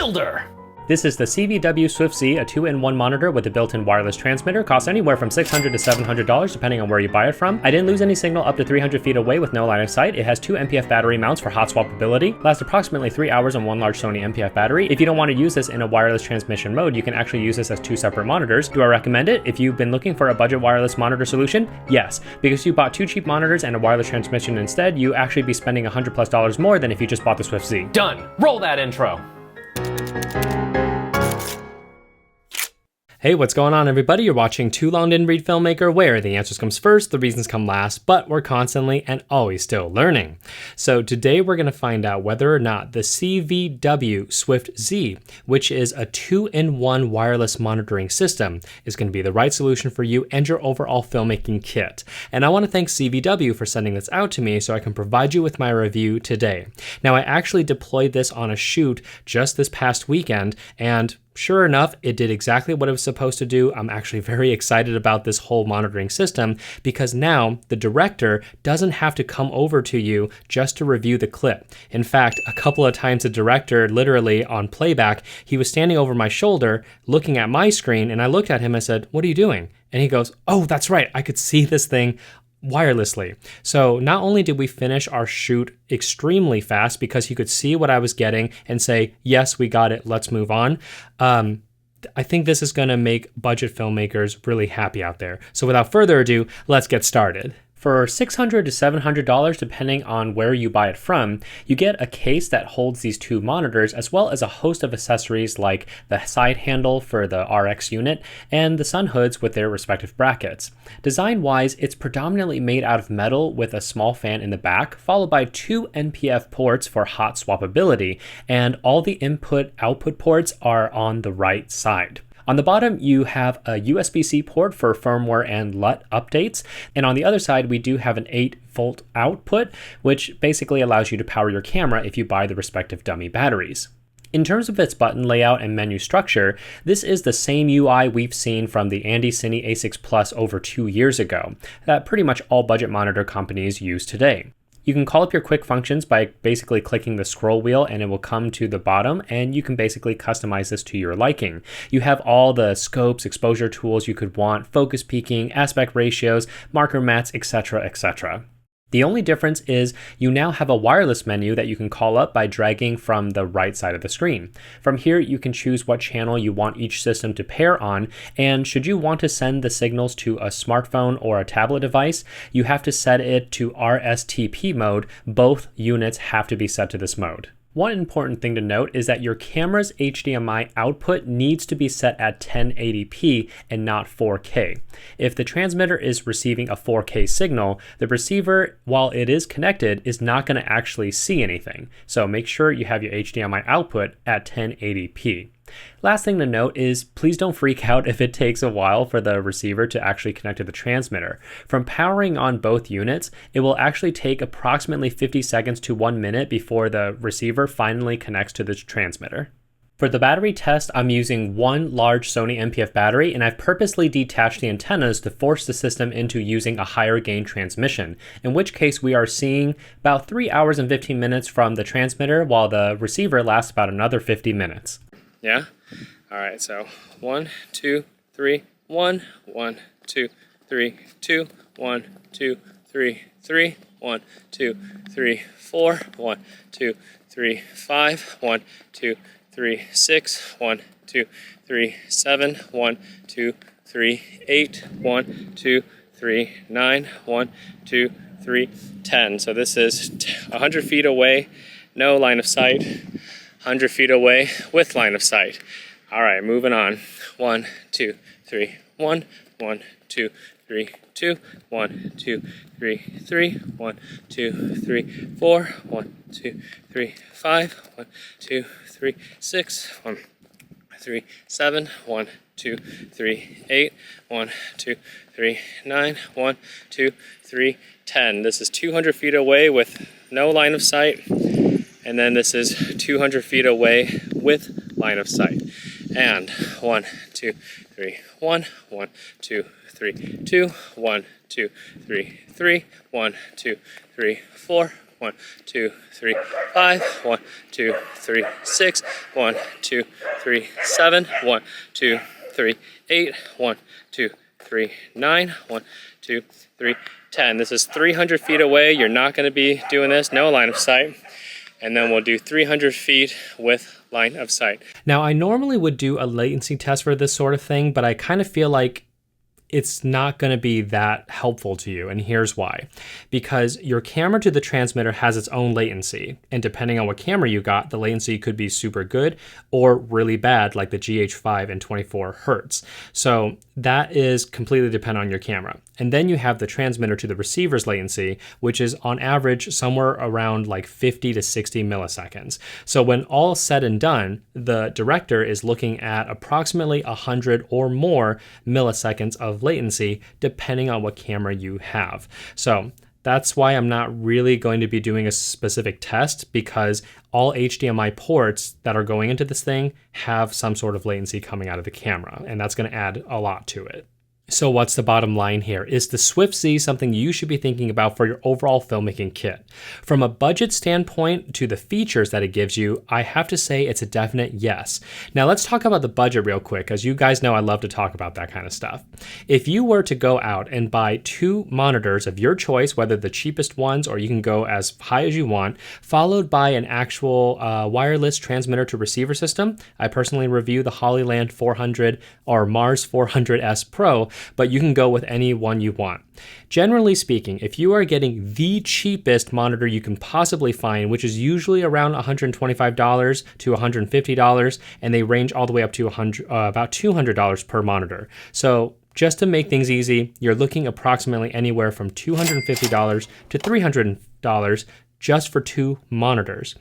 Builder! This is the CVW Swift Z, a 2-in-1 monitor with a built-in wireless transmitter. Costs anywhere from $600 to $700 depending on where you buy it from. I didn't lose any signal up to 300 feet away with no line of sight. It has 2 NPF battery mounts for hot swappability. Lasts approximately 3 hours on one large Sony NPF battery. If you don't want to use this in a wireless transmission mode, you can actually use this as 2 separate monitors. Do I recommend it? If you've been looking for a budget wireless monitor solution, yes. Because you bought 2 cheap monitors and a wireless transmission instead, you actually be spending $100+ more than if you just bought the Swift Z. Done. Roll that intro. Hey, what's going on, everybody? You're watching Too Long Didn't Read Filmmaker, where the answers comes first, the reasons come last, but we're constantly and always still learning. So today we're going to find out whether or not the CVW Swift Z, which is a 2-in-1 wireless monitoring system, is going to be the right solution for you and your overall filmmaking kit. And I want to thank CVW for sending this out to me so I can provide you with my review today. Now, I actually deployed this on a shoot just this past weekend, and sure enough, it did exactly what it was supposed to do. I'm actually very excited about this whole monitoring system because now the director doesn't have to come over to you just to review the clip. In fact, a couple of times the director, literally on playback, he was standing over my shoulder looking at my screen, and I looked at him and said, "What are you doing?" And he goes, "Oh, that's right. I could see this thing wirelessly." So not only did we finish our shoot extremely fast because he could see what I was getting and say, "Yes, we got it, let's move on." I think this is going to make budget filmmakers really happy out there. So without further ado, let's get started. For $600 to $700, depending on where you buy it from, you get a case that holds these 2 monitors, as well as a host of accessories like the side handle for the RX unit and the sun hoods with their respective brackets. Design-wise, it's predominantly made out of metal with a small fan in the back, followed by 2 NPF ports for hot swappability, and all the input-output ports are on the right side. On the bottom, you have a USB-C port for firmware and LUT updates. And on the other side, we do have an 8-volt output, which basically allows you to power your camera if you buy the respective dummy batteries. In terms of its button layout and menu structure, this is the same UI we've seen from the Andy Cine A6 Plus over 2 years ago, that pretty much all budget monitor companies use today. You can call up your quick functions by basically clicking the scroll wheel and it will come to the bottom, and you can basically customize this to your liking. You have all the scopes, exposure tools you could want, focus peaking, aspect ratios, marker mats, etc., etc. The only difference is you now have a wireless menu that you can call up by dragging from the right side of the screen. From here, you can choose what channel you want each system to pair on, and should you want to send the signals to a smartphone or a tablet device, you have to set it to RSTP mode. Both units have to be set to this mode. One important thing to note is that your camera's HDMI output needs to be set at 1080p and not 4K. If the transmitter is receiving a 4K signal, the receiver, while it is connected, is not going to actually see anything. So make sure you have your HDMI output at 1080p. Last thing to note is please don't freak out if it takes a while for the receiver to actually connect to the transmitter. From powering on both units, it will actually take approximately 50 seconds to 1 minute before the receiver finally connects to the transmitter. For the battery test, I'm using 1 large Sony NPF battery, and I've purposely detached the antennas to force the system into using a higher gain transmission, in which case we are seeing about 3 hours and 15 minutes from the transmitter, while the receiver lasts about another 50 minutes. Yeah? All right, so 1, 2, 3, 1, 1, 2, 3, 2, 1, 2, 3, 3, 1, 2, 3, 4, 1, 2, 3, 5, 1, 2, 3, 6, 1, 2, 3, 7, 1, 2, 3, 8, 1, 2, 3, 9, 1, 2, 3, 10. So this is 100 feet away, no line of sight, 100 feet away with line of sight. All right, moving on. 1, 2, 3, 1, 1, 2, 3, 2, 1, 2, 3, 3, 1, 2, 3, 4, 1, 2, 3, 5, 1, 2, 3, 6, 1, 3, 7, 1, 2, 3, 8, 1, 2, 3, 9, 1, 2, 3, 10. This is 200 feet away with no line of sight. And then this is 200 feet away with line of sight. And 1, 2, 3, 1, 1, 2, 3, 2, 1, 2, 3, 3, 1, 2, 3, 4, 1, 2, 3, 5, 1, 2, 3, 6, 1, 2, 3, 7, 1, 2, 3, 8, 1, 2, 3, 9, 1, 2, 3, 10. This is 300 feet away. You're not going to be doing this, no line of sight. And then we'll do 300 feet with line of sight. Now, I normally would do a latency test for this sort of thing, but I kind of feel like it's not going to be that helpful to you. And here's why. Because your camera to the transmitter has its own latency. And depending on what camera you got, the latency could be super good or really bad, like the GH5 and 24 Hertz. So that is completely dependent on your camera. And then you have the transmitter to the receiver's latency, which is on average somewhere around like 50 to 60 milliseconds. So when all said and done, the director is looking at approximately 100 or more milliseconds of latency, depending on what camera you have. So that's why I'm not really going to be doing a specific test, because all HDMI ports that are going into this thing have some sort of latency coming out of the camera, and that's going to add a lot to it. So what's the bottom line here? Is the Swift Z something you should be thinking about for your overall filmmaking kit? From a budget standpoint to the features that it gives you, I have to say it's a definite yes. Now let's talk about the budget real quick, because you guys know I love to talk about that kind of stuff. If you were to go out and buy 2 monitors of your choice, whether the cheapest ones or you can go as high as you want, followed by an actual wireless transmitter to receiver system, I personally review the Hollyland 400 or Mars 400S Pro, but you can go with any one you want. Generally speaking, if you are getting the cheapest monitor you can possibly find, which is usually around $125 to $150, and they range all the way up to about $200 per monitor. So just to make things easy, you're looking approximately anywhere from $250 to $300 just for 2 monitors.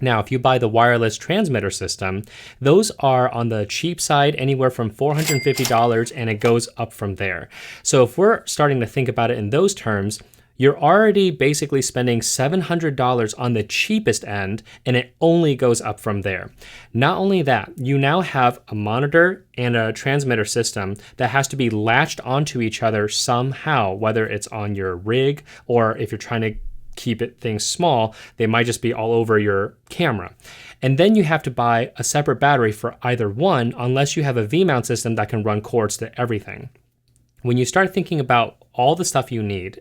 Now, if you buy the wireless transmitter system, those are on the cheap side, anywhere from $450, and it goes up from there. So if we're starting to think about it in those terms, you're already basically spending $700 on the cheapest end, and it only goes up from there. Not only that, you now have a monitor and a transmitter system that has to be latched onto each other somehow, whether it's on your rig or if you're trying to keep things small, they might just be all over your camera. And then you have to buy a separate battery for either one, unless you have a V-mount system that can run cords to everything. When you start thinking about all the stuff you need,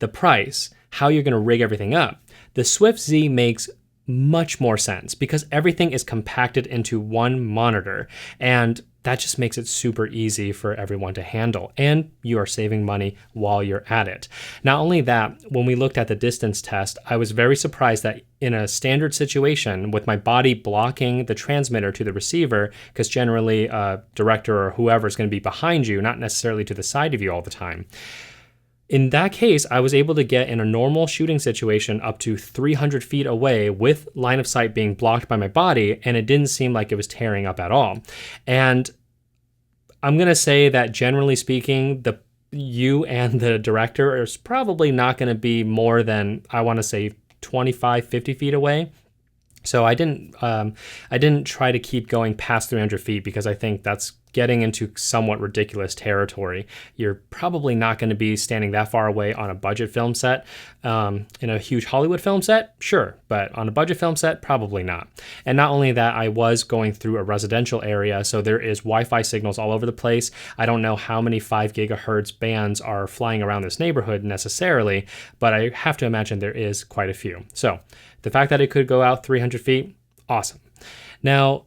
the price, how you're going to rig everything up, the Swift Z makes much more sense because everything is compacted into one monitor, and that just makes it super easy for everyone to handle, and you are saving money while you're at it. Not only that, when we looked at the distance test, I was very surprised that in a standard situation with my body blocking the transmitter to the receiver, because generally a director or whoever is going to be behind you, not necessarily to the side of you all the time. In that case, I was able to get in a normal shooting situation up to 300 feet away with line of sight being blocked by my body, and it didn't seem like it was tearing up at all. And I'm going to say that generally speaking, you and the director is probably not going to be more than, I want to say, 25, 50 feet away. So I didn't try to keep going past 300 feet because I think that's getting into somewhat ridiculous territory. You're probably not going to be standing that far away on a budget film set. In a huge Hollywood film set, sure, but on a budget film set, probably not. And not only that, I was going through a residential area, so there is Wi-Fi signals all over the place. I don't know how many 5 gigahertz bands are flying around this neighborhood necessarily, but I have to imagine there is quite a few. So the fact that it could go out 300 feet, awesome. Now,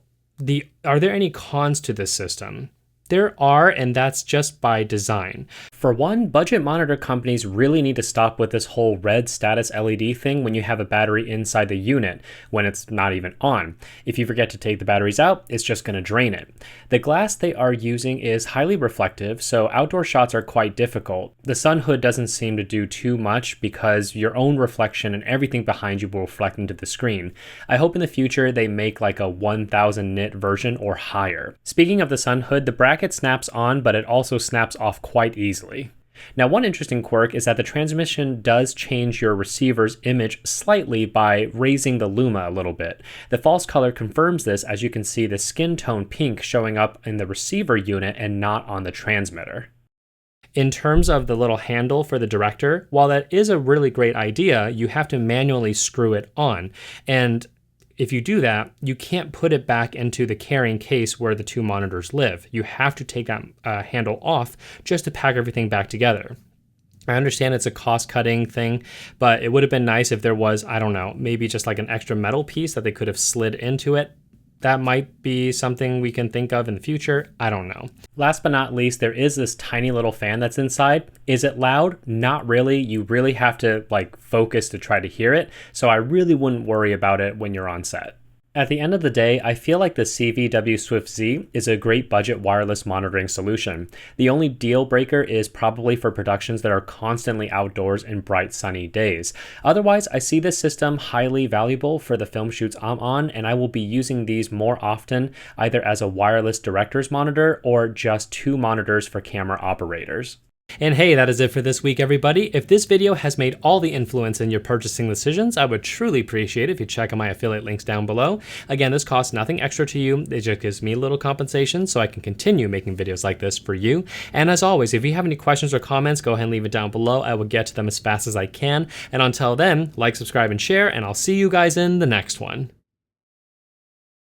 are there any cons to this system? There are, and that's just by design. For one, budget monitor companies really need to stop with this whole red status LED thing when you have a battery inside the unit when it's not even on. If you forget to take the batteries out, it's just going to drain it. The glass they are using is highly reflective, so outdoor shots are quite difficult. The sun hood doesn't seem to do too much because your own reflection and everything behind you will reflect into the screen. I hope in the future they make like a 1000 nit version or higher. Speaking of the sun hood, the bracket snaps on, but it also snaps off quite easily. Now, one interesting quirk is that the transmission does change your receiver's image slightly by raising the luma a little bit. The false color confirms this, as you can see the skin tone pink showing up in the receiver unit and not on the transmitter. In terms of the little handle for the director, while that is a really great idea, you have to manually screw it on. And if you do that, you can't put it back into the carrying case where the two monitors live. You have to take that handle off just to pack everything back together. I understand it's a cost-cutting thing, but it would have been nice if there was, I don't know, maybe just like an extra metal piece that they could have slid into it. That might be something we can think of in the future. I don't know. Last but not least, there is this tiny little fan that's inside. Is it loud? Not really. You really have to like focus to try to hear it. So I really wouldn't worry about it when you're on set. At the end of the day, I feel like the CVW Swift Z is a great budget wireless monitoring solution. The only deal breaker is probably for productions that are constantly outdoors in bright sunny days. Otherwise, I see this system highly valuable for the film shoots I'm on, and I will be using these more often either as a wireless director's monitor or just two monitors for camera operators. And hey, that is it for this week, everybody. If this video has made all the influence in your purchasing decisions, I would truly appreciate it if you check out my affiliate links down below. Again, this costs nothing extra to you. It just gives me a little compensation so I can continue making videos like this for you. And as always, if you have any questions or comments, go ahead and leave it down below. I will get to them as fast as I can. And until then, like, subscribe, and share, and I'll see you guys in the next one.